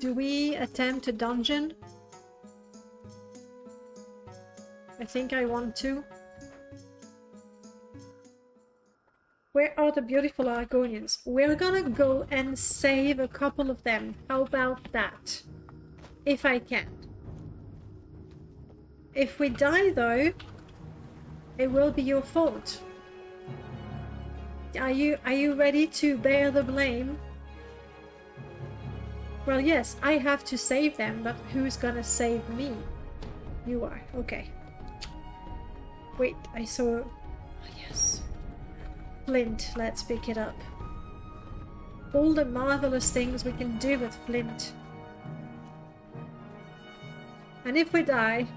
Do we attempt a dungeon? I think I want to. Where are the beautiful Argonians? We're gonna go and save a couple of them. How about that? If I can. If we die though, it will be your fault. Are you ready to bear the blame? Well, yes, I have to save them, but who's gonna save me? You are. Okay. Wait, I saw... Oh, yes. Flint, let's pick it up. All the marvelous things we can do with flint. And if we die,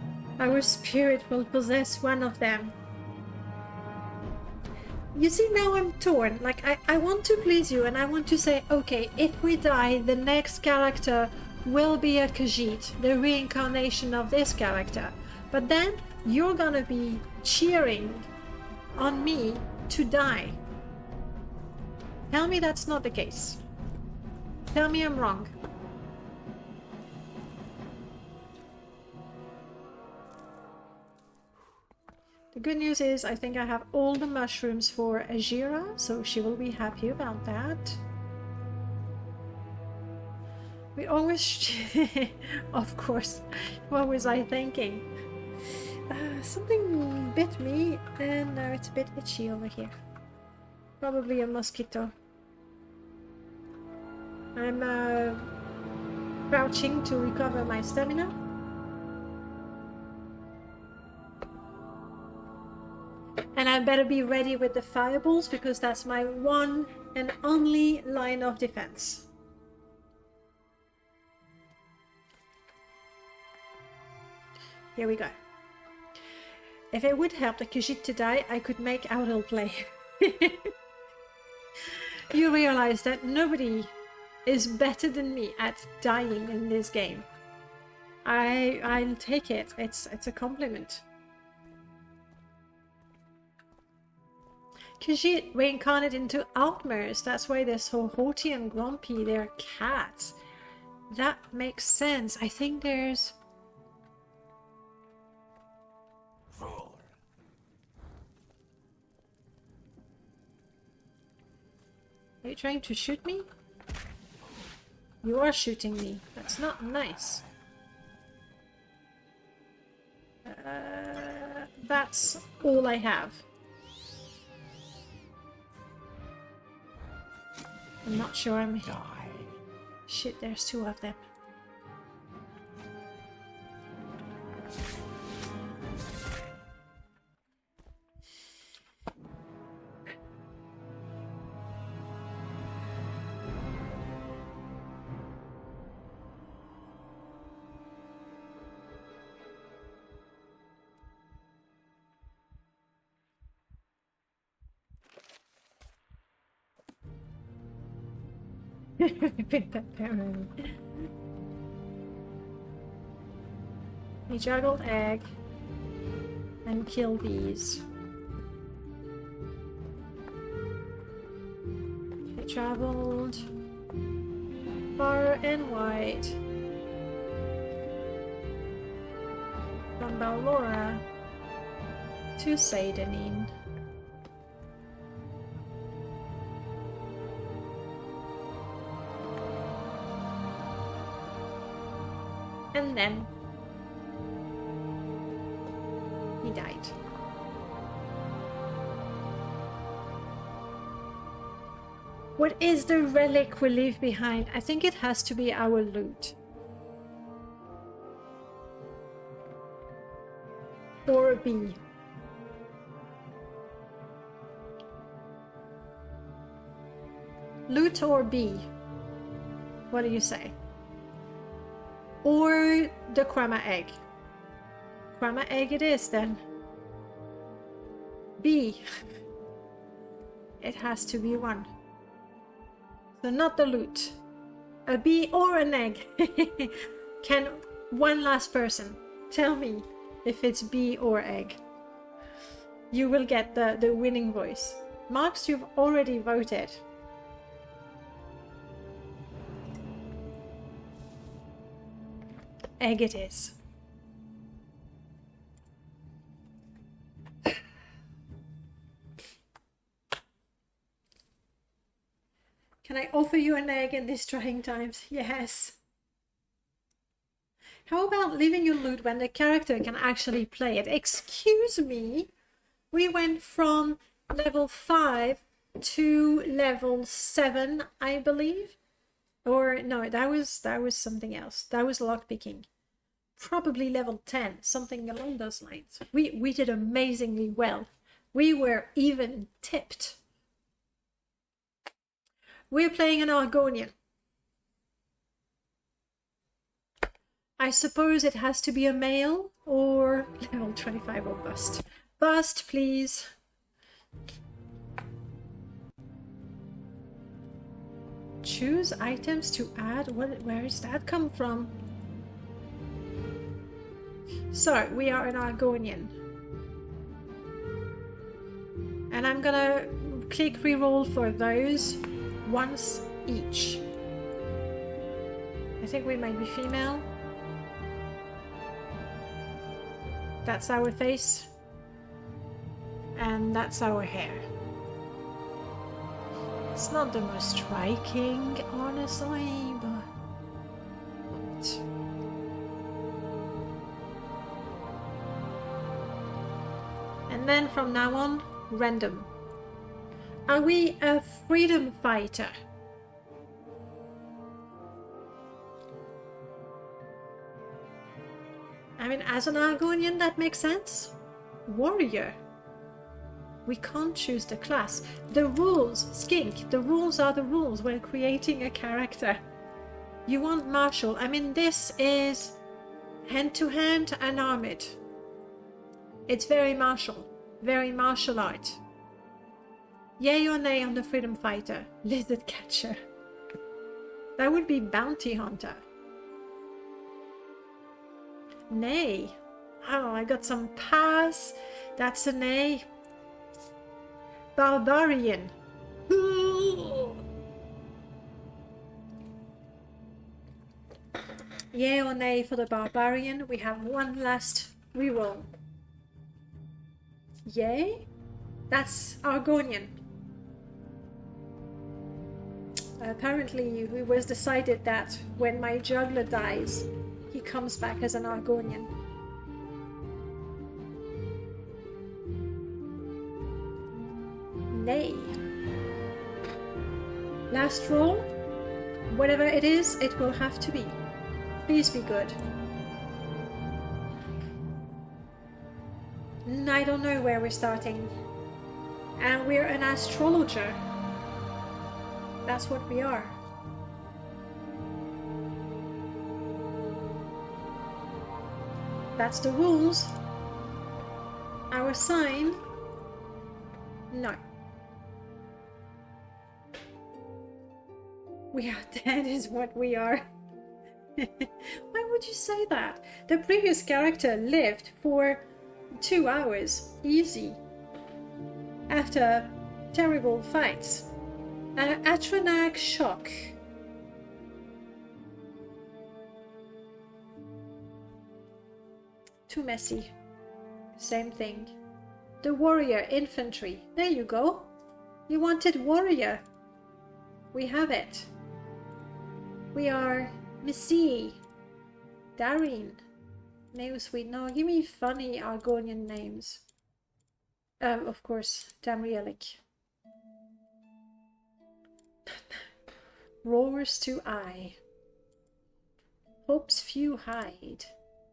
our spirit will possess one of them. You see, now I'm torn. Like, I want to please you and I want to say, okay, if we die, the next character will be a Khajiit, the reincarnation of this character. But then you're gonna be cheering on me to die. Tell me that's not the case. Tell me I'm wrong. The good news is I think I have all the mushrooms for Ajira, so she will be happy about that. We always... Of course. What was I thinking? Something bit me and now it's a bit itchy over here. Probably a mosquito. I'm crouching to recover my stamina. And I better be ready with the fireballs because that's my one and only line of defense. Here we go. If it would help the Khajiit to die, I could make auto play. You realize that nobody is better than me at dying in this game. I'll take it. It's a compliment. Khajiit reincarnated into Altmers. That's why they're so haughty and grumpy. They're cats. That makes sense. I think there's... Are you trying to shoot me? You are shooting me. That's not nice. That's all I have. I'm not sure I'm... Shit, there's two of them. Pick that parrot. He juggled egg and killed these. He traveled far and wide from Balmora to Seidanin. And then he died. What is the relic we leave behind? I think it has to be our loot. Or a bee. Loot or bee? What do you say? Or the Krama egg. Krama egg it is then. B. It has to be one. So not the loot. A bee or an egg. Can one last person tell me if it's bee or egg? You will get the winning voice. Marks, you've already voted. egg it is. Can I offer you an egg in these trying times? Yes. How about leaving your loot when the character can actually play it? Excuse me. We went from level 5 to level 7, I believe. Or no, that was something else. That was lockpicking. Probably level 10, something along those lines. We did amazingly well. We were even tipped. We're playing an Argonian. I suppose it has to be a male or level 25 or bust. Bust, please. Choose items to add. Where does that come from? So, we are an Argonian. And I'm gonna click reroll for those once each. I think we might be female. That's our face. And that's our hair. It's not the most striking, honestly, but... And then from now on, random. Are we a freedom fighter? I mean, as an Argonian, that makes sense. Warrior. We can't choose the class. The rules, Skink, the rules are the rules when creating a character. You want martial. I mean, this is hand-to-hand and armored. It's very martial art. Yay or nay on the freedom fighter? Lizard catcher. That would be bounty hunter. Nay. Oh, I got some pass. That's a nay. Barbarian. Yay or nay for the barbarian? We have one last reroll. Yay? That's Argonian. Apparently it was decided that when my juggler dies, he comes back as an Argonian. Nay. Last roll. Whatever it is, it will have to be. Please be good. I don't know where we're starting. And we're an astrologer. That's what we are. That's the rules. Our sign? No. We are dead is what we are. Why would you say that? The previous character lived for 2 hours, easy. After terrible fights. Atronach shock. Too messy. Same thing. The warrior infantry. There you go. You wanted warrior. We have it. We are Missy. Darin. Neosweet. No, give me funny Argonian names. Of course, Tamrielic. Roars to eye. Hopes few hide.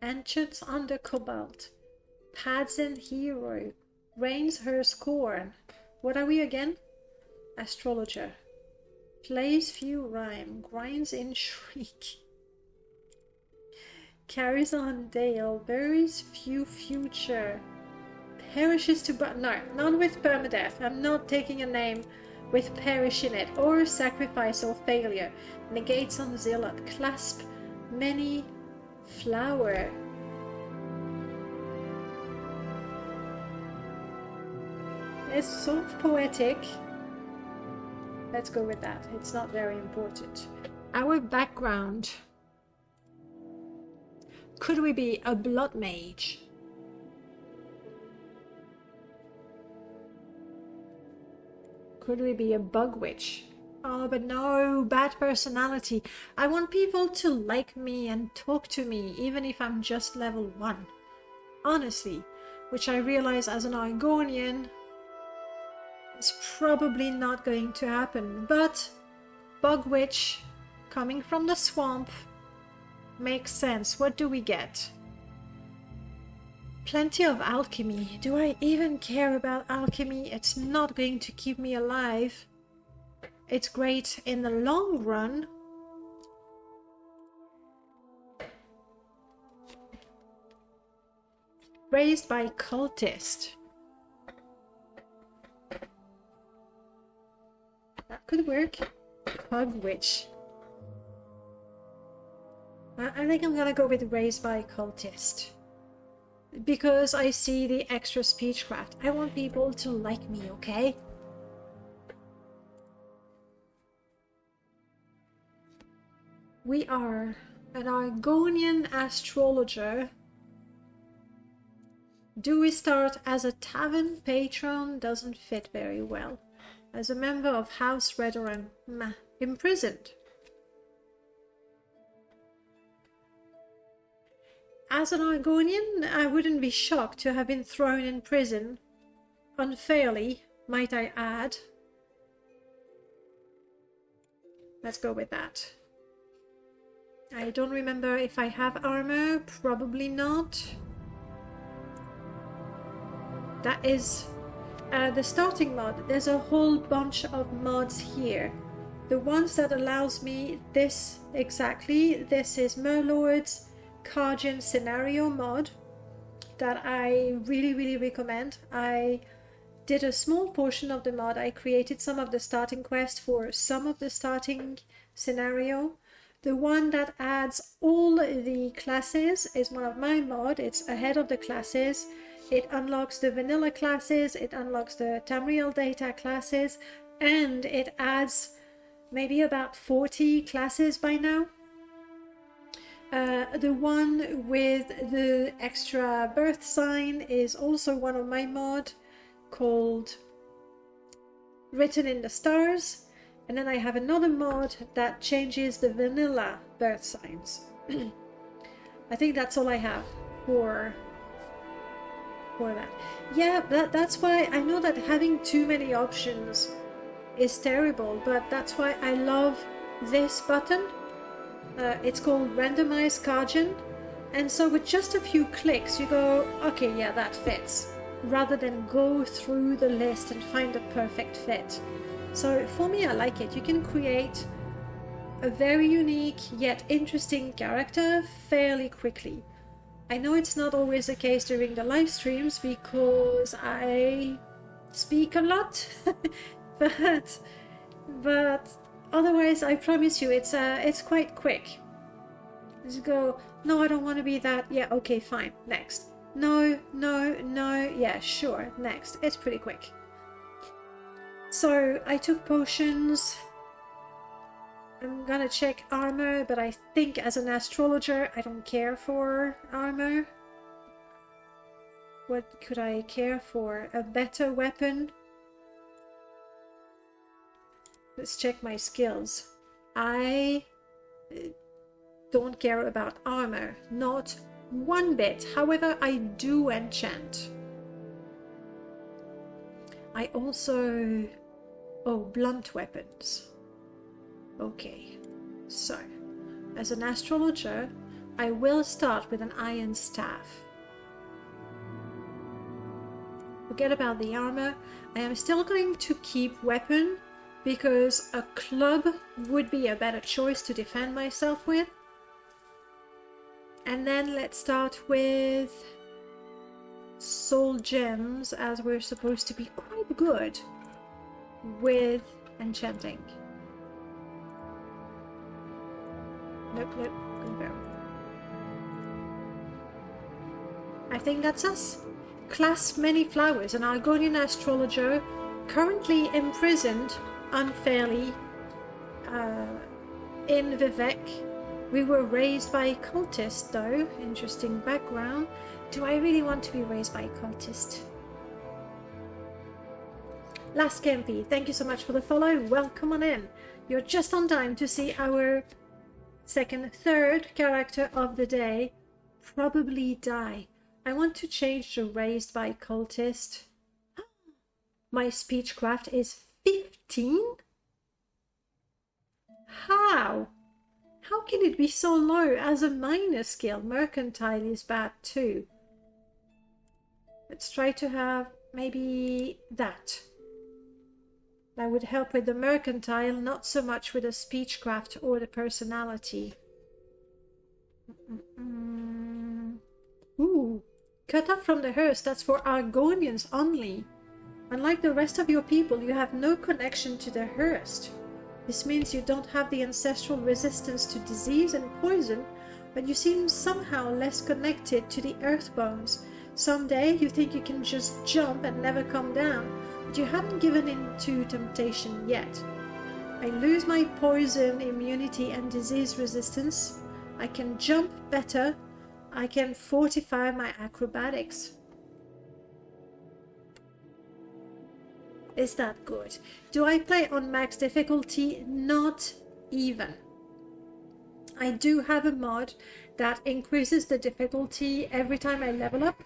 Ancients under cobalt. Pads in hero. Reigns her scorn. What are we again? Astrologer. Plays few rhyme. Grinds in shriek. Carries on Dale. Buries few future. Perishes to no, not with permadeath. I'm not taking a name with perish in it, or sacrifice or failure. Negates on zealot. Clasp many flower. It's sort of poetic. Let's go with that. It's not very important. Our background. Could we be a blood mage? Could we be a bug witch? Oh, but no, bad personality. I want people to like me and talk to me, even if I'm just level 1. Honestly, which I realize as an Argonian, it's probably not going to happen. But bug witch, coming from the swamp, makes sense. What do we get? Plenty of alchemy. Do I even care about alchemy? It's not going to keep me alive. It's great in the long run. Raised by cultist. That could work. Bug witch. I think I'm gonna go with raised by cultist. Because I see the extra speechcraft. I want people to like me, okay? We are an Argonian astrologer. Do we start as a tavern patron? Doesn't fit very well. As a member of House Redoran, imprisoned. As an Argonian, I wouldn't be shocked to have been thrown in prison. Unfairly, might I add. Let's go with that. I don't remember if I have armor. Probably not. That is the starting mod. There's a whole bunch of mods here. The ones that allows me this exactly. This is Merlord's Cardian scenario mod that I really recommend. I did a small portion of the mod. I created some of the starting quest for some of the starting scenario. The one that adds all the classes is one of my mod. It's ahead of the classes. It unlocks the vanilla classes, it unlocks the Tamriel data classes, and it adds maybe about 40 classes by now. The one with the extra birth sign is also one of my mod called Written in the Stars. And then I have another mod that changes the vanilla birth signs. I think that's all I have for that. Yeah, that's why I know that having too many options is terrible, but that's why I love this button. It's called Randomize Cardian, and so with just a few clicks you go, okay, yeah, that fits, rather than go through the list and find the perfect fit. So for me, I like it. You can create a very unique yet interesting character fairly quickly. I know it's not always the case during the live streams because I speak a lot, but otherwise I promise you it's quite quick. Just go, no, I don't want to be that. Yeah, okay, fine, next. No, yeah, sure, next. It's pretty quick. So I took potions. I'm gonna check armor, but I think as an astrologer I don't care for armor. What could I care for? A better weapon? Let's check my skills. I don't care about armor, not one bit. However, I do enchant. I also... Oh, blunt weapons. Okay, so as an astrologer, I will start with an iron staff. Forget about the armor. I am still going to keep weapon because a club would be a better choice to defend myself with. And then let's start with soul gems, as we're supposed to be quite good with enchanting. Nope, confirm. I think that's us. Class many flowers, an Argonian astrologer currently imprisoned unfairly in Vivek We were raised by a cultist, though. Interesting background. Do I really want to be raised by a cultist? Last Campy, thank you so much for the follow. Welcome on in. You're just on time to see our third character of the day probably die. I want to change the raised by cultist. My speechcraft is 15? How? How can it be so low as a minor skill? Mercantile is bad too. Let's try to have maybe that. That would help with the mercantile, not so much with the speechcraft or the personality. Ooh, cut off from the hearse, that's for Argonians only. Unlike the rest of your people, you have no connection to the hearse. This means you don't have the ancestral resistance to disease and poison, but you seem somehow less connected to the earthbones. Someday you think you can just jump and never come down, but you haven't given in to temptation yet. I lose my poison immunity and disease resistance. I can jump better. I can fortify my acrobatics. Is that good? Do I play on max difficulty? Not even. I do have a mod that increases the difficulty every time I level up.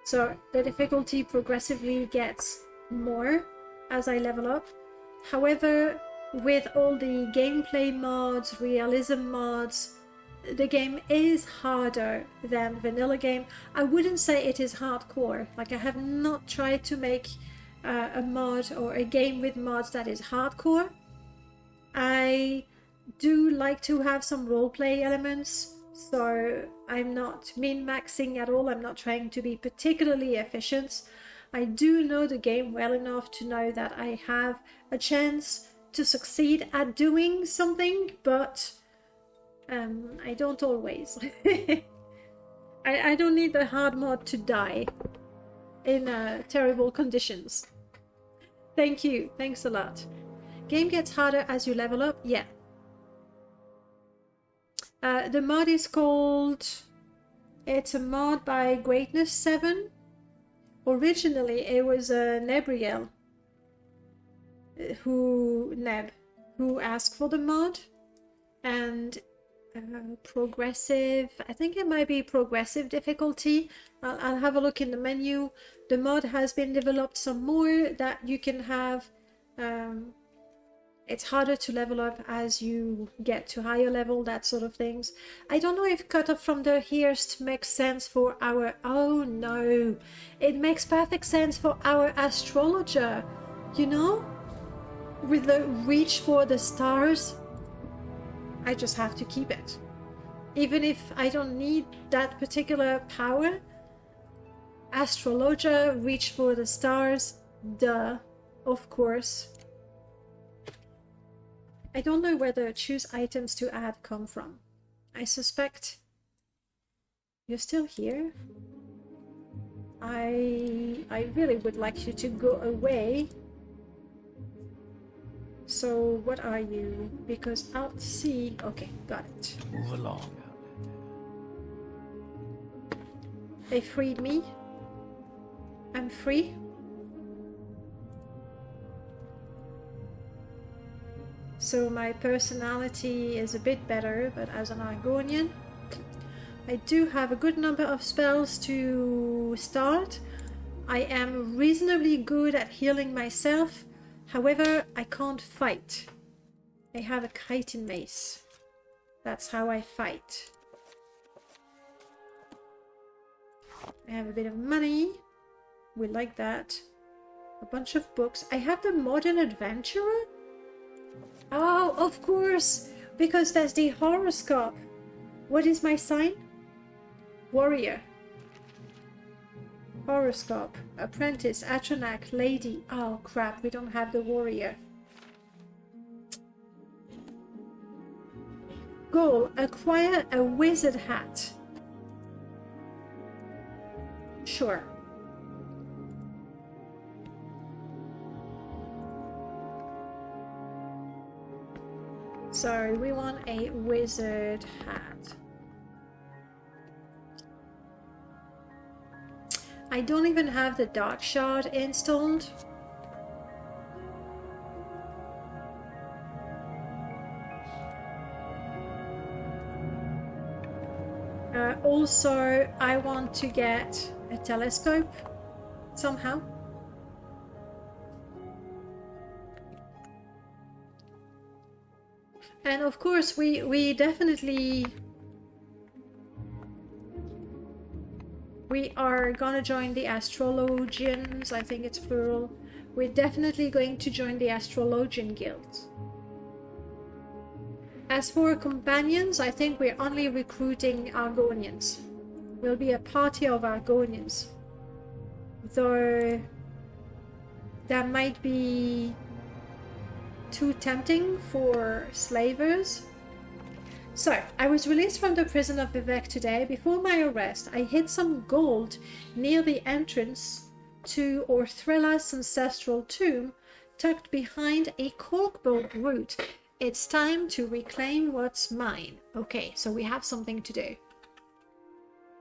So the difficulty progressively gets more as I level up. However, with all the gameplay mods, realism mods, the game is harder than vanilla game. I wouldn't say it is hardcore. Like, I have not tried to make a mod or a game with mods that is hardcore. I do like to have some roleplay elements, so I'm not min-maxing at all. I'm not trying to be particularly efficient. I do know the game well enough to know that I have a chance to succeed at doing something, but I don't always. I don't need the hard mod to die in terrible conditions. Thank you. Thanks a lot. Game gets harder as you level up? Yeah. The mod is called... It's a mod by Greatness7. Originally, it was Nebriel who asked for the mod. And progressive, I think it might be progressive difficulty. I'll have a look in the menu. The mod has been developed some more that you can have. It's harder to level up as you get to higher level, that sort of things. I don't know if cut off from the Hearst makes sense for our... Oh no, it makes perfect sense for our astrologer, you know, with the reach for the stars. I just have to keep it. Even if I don't need that particular power. Astrologer, reach for the stars, duh, of course. I don't know where the choose items to add come from. I suspect you're still here. I really would like you to go away. So what are you? Because Alt C. Okay, got it. Move along. They freed me. I'm free. So my personality is a bit better, but as an Argonian, I do have a good number of spells to start. I am reasonably good at healing myself. However, I can't fight. I have a chitin mace. That's how I fight. I have a bit of money. We like that. A bunch of books. I have the Modern Adventurer. Oh, of course, because that's the horoscope. What is my sign? Warrior. Horoscope. Apprentice. Atronak. Lady. Oh crap, we don't have the warrior. Goal. Acquire a wizard hat. Sure. So we want a wizard hat. I don't even have the dark shard installed. Also, I want to get a telescope somehow. And of course, we definitely... We are gonna join the Astrologians, I think it's plural. We're definitely going to join the Astrologian Guild. As for companions, I think we're only recruiting Argonians. We'll be a party of Argonians. Though that might be too tempting for slavers. So, I was released from the prison of Vivek today. Before my arrest, I hid some gold near the entrance to Orthrella's ancestral tomb, tucked behind a corkboard root. It's time to reclaim what's mine. Okay, so we have something to do.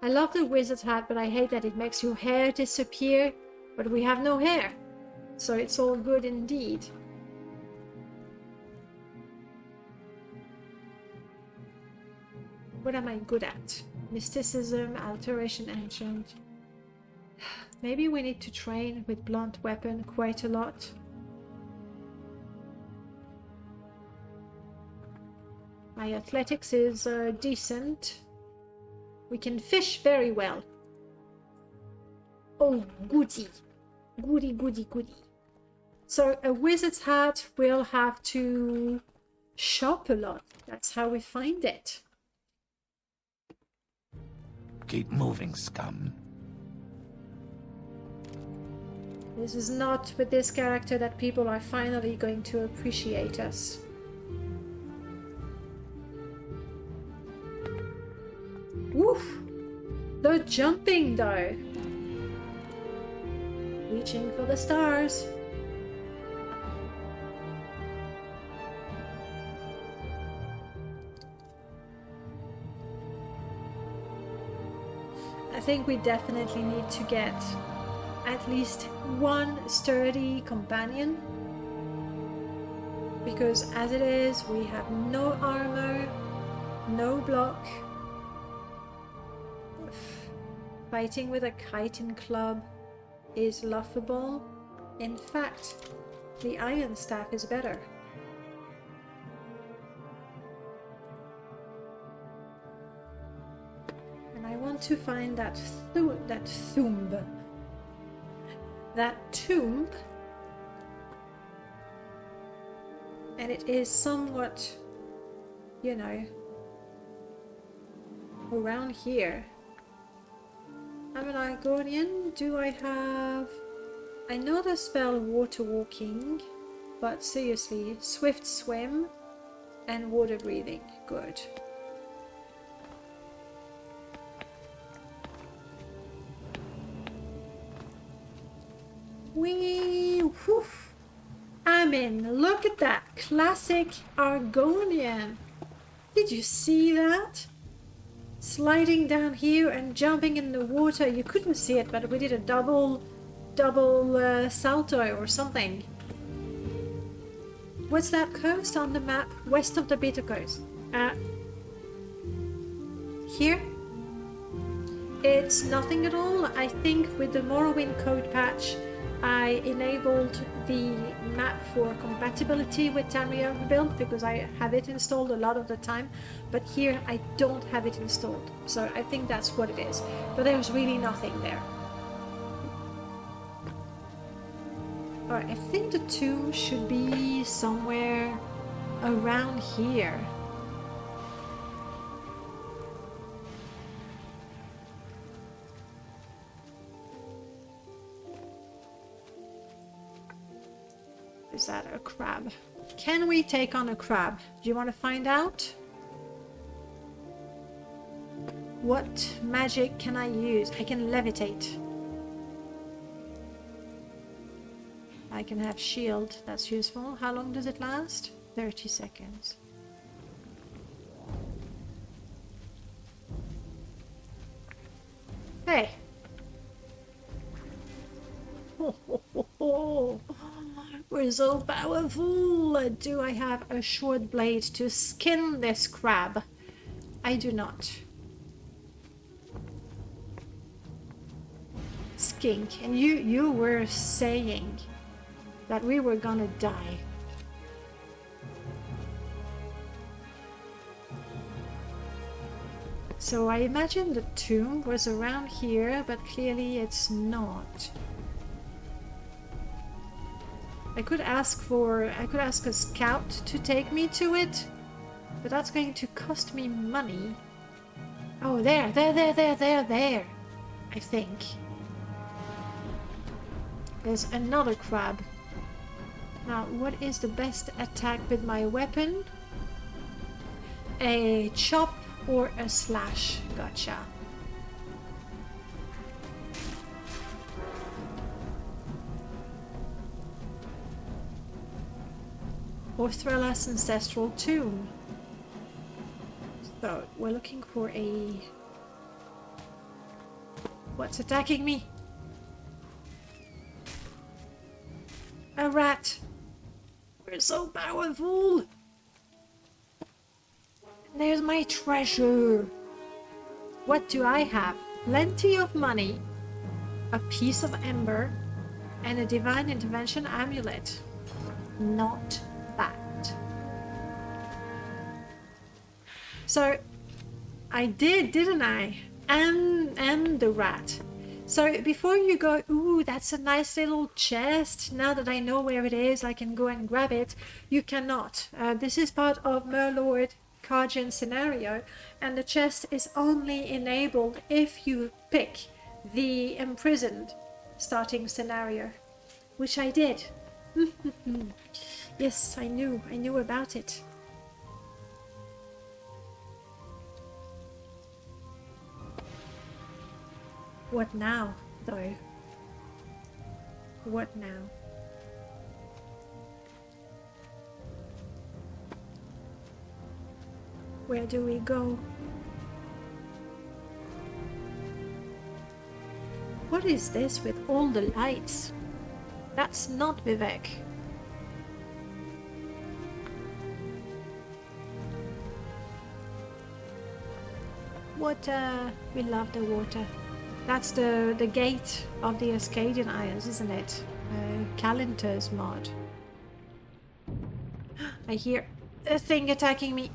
I love the wizard's hat, but I hate that it makes your hair disappear, but we have no hair. So it's all good indeed. What am I good at? Mysticism, alteration, enchant. Maybe we need to train with blunt weapon quite a lot. My athletics is decent. We can fish very well. Oh, goody. Goody, goody, goody. So a wizard's hat will have to shop a lot. That's how we find it. Keep moving, scum. This is not with this character that people are finally going to appreciate us. Woof! The jumping though! Reaching for the stars. I think we definitely need to get at least one sturdy companion, because as it is, we have no armor, no block. Fighting with a chitin club is laughable. In fact, the iron staff is better. And I want to find that tomb. And it is somewhat, you know, around here. I'm an Argonian. Do I have... I know the spell water walking, but seriously, swift swim and water breathing. Good. Whee! Woof! I'm in. Look at that. Classic Argonian. Did you see that? Sliding down here and jumping in the water. You couldn't see it, but we did a double salto or something. What's that coast on the map? West of the Beta Coast. Here? It's nothing at all. I think with the Morrowind code patch, I enabled the map for compatibility with Tamriel Rebuild because I have it installed a lot of the time, but here I don't have it installed, so I think that's what it is. But there's really nothing there. Alright, I think the tomb should be somewhere around here. Is that a crab? Can we take on a crab? Do you want to find out? What magic can I use? I can levitate. I can have shield. That's useful. How long does it last? 30 seconds. powerful. We're so powerful. Do I have a short blade to skin this crab? I do not. Skink, and you were saying that we were gonna die. So I imagine the tomb was around here, but clearly it's not. I could ask a scout to take me to it, but that's going to cost me money. Oh, there, I think. There's another crab. Now, what is the best attack with my weapon? A chop or a slash. Gotcha. Orthrelas Ancestral Tomb. So, we're looking for a... What's attacking me? A rat. We're so powerful. There's my treasure. What do I have? Plenty of money, a piece of ember, and a divine intervention amulet. Not bad. So I did, didn't I? And the rat. So before you go, ooh, that's a nice little chest. Now that I know where it is, I can go and grab it. You cannot. This is part of Merlord Karjan scenario, and the chest is only enabled if you pick the imprisoned starting scenario, which I did. Yes, I knew about it. What now, though? What now? Where do we go? What is this with all the lights? That's not Vivek. Water. We love the water. That's the gate of the Ascadian Isles, isn't it? Calentar's mod. I hear a thing attacking me.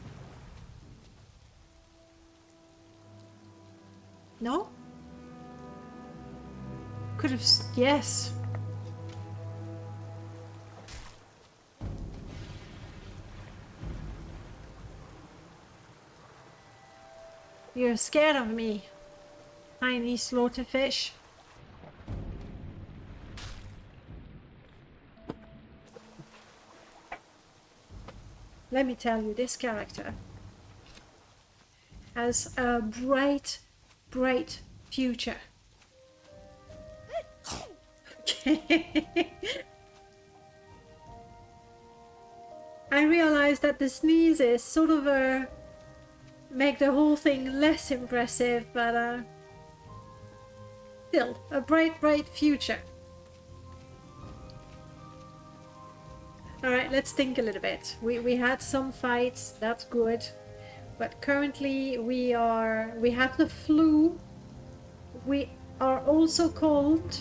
No? Could have... Yes. You're scared of me, tiny slaughterfish. Let me tell you, this character has a bright future. Okay. I realize that the sneezes sort of make the whole thing less impressive, but still a bright future. Alright, let's think a little bit. We had some fights, that's good. But currently we have the flu. We are also cold.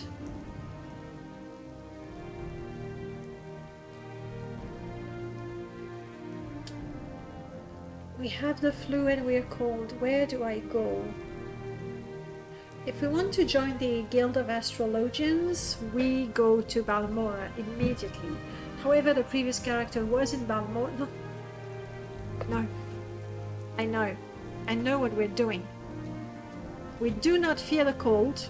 We have the flu and we're cold. Where do I go? If we want to join the Guild of Astrologians, we go to Balmora immediately. However, the previous character was in Balmora. No. I know what we're doing. We do not fear the cold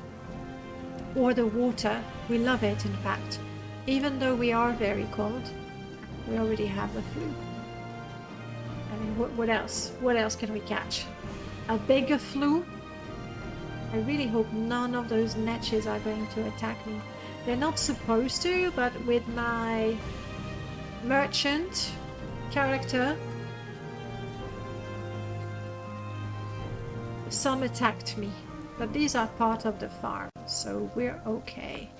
or the water. We love it, in fact. Even though we are very cold, we already have the flu. I mean, what else? What else can we catch? A bigger flu? I really hope none of those netches are going to attack me. They're not supposed to, but with my merchant character, some attacked me, but these are part of the farm, so we're okay.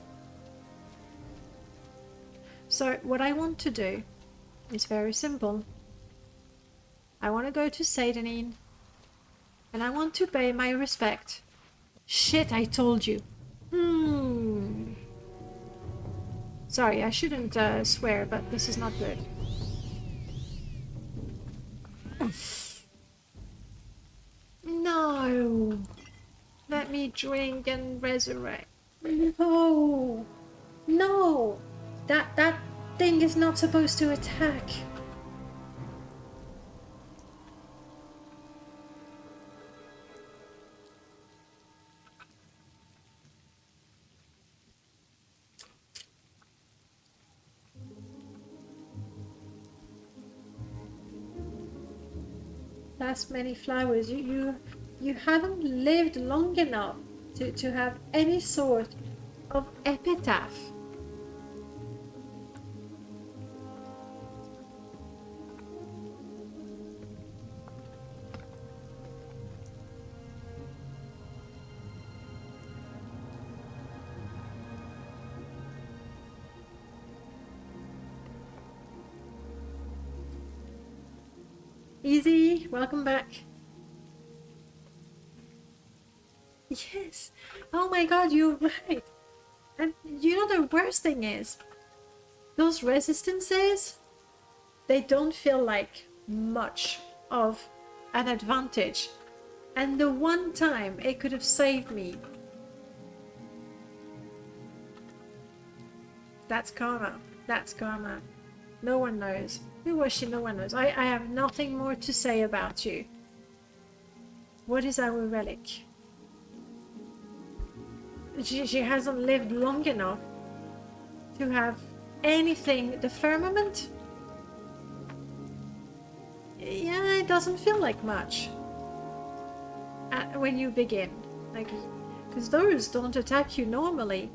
So what I want to do is very simple. I want to go to Satanin and I want to pay my respect. Shit, I told you. Sorry, I shouldn't swear, but this is not good. No! Let me drink and resurrect. No! No! That thing is not supposed to attack. Last many flowers. You haven't lived long enough to have any sort of epitaph. Easy, welcome back. Yes. Oh my god, you're right. And you know the worst thing is, those resistances, they don't feel like much of an advantage. And the one time it could have saved me. That's karma. That's karma. No one knows. Who was she? No one knows. I have nothing more to say about you. What is our relic? She hasn't lived long enough to have anything. The firmament? Yeah, it doesn't feel like much when you begin. Like, because those don't attack you normally.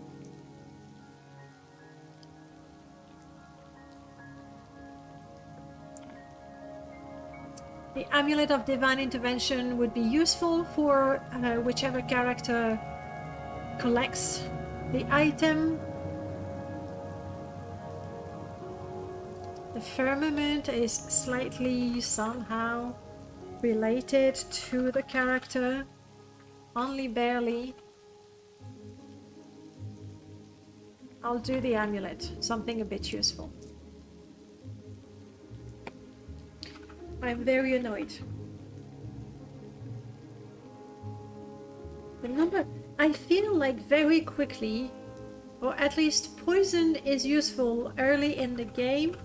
The Amulet of Divine Intervention would be useful for whichever character collects the item. The Firmament is slightly somehow related to the character, only barely. I'll do the amulet, something a bit useful. I'm very annoyed. The number... I feel like very quickly, or at least poison is useful early in the game,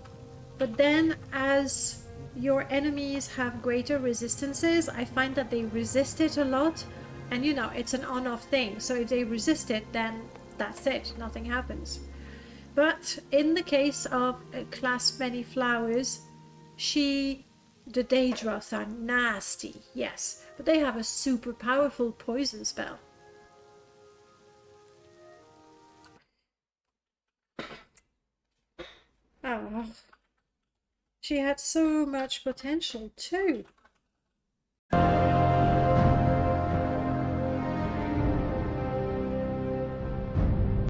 but then as your enemies have greater resistances, I find that they resist it a lot, and you know, it's an on-off thing, so if they resist it, then that's it, nothing happens. But in the case of Class Many Flowers, the Daedroth are nasty, yes, but they have a super powerful poison spell. Oh, she had so much potential too.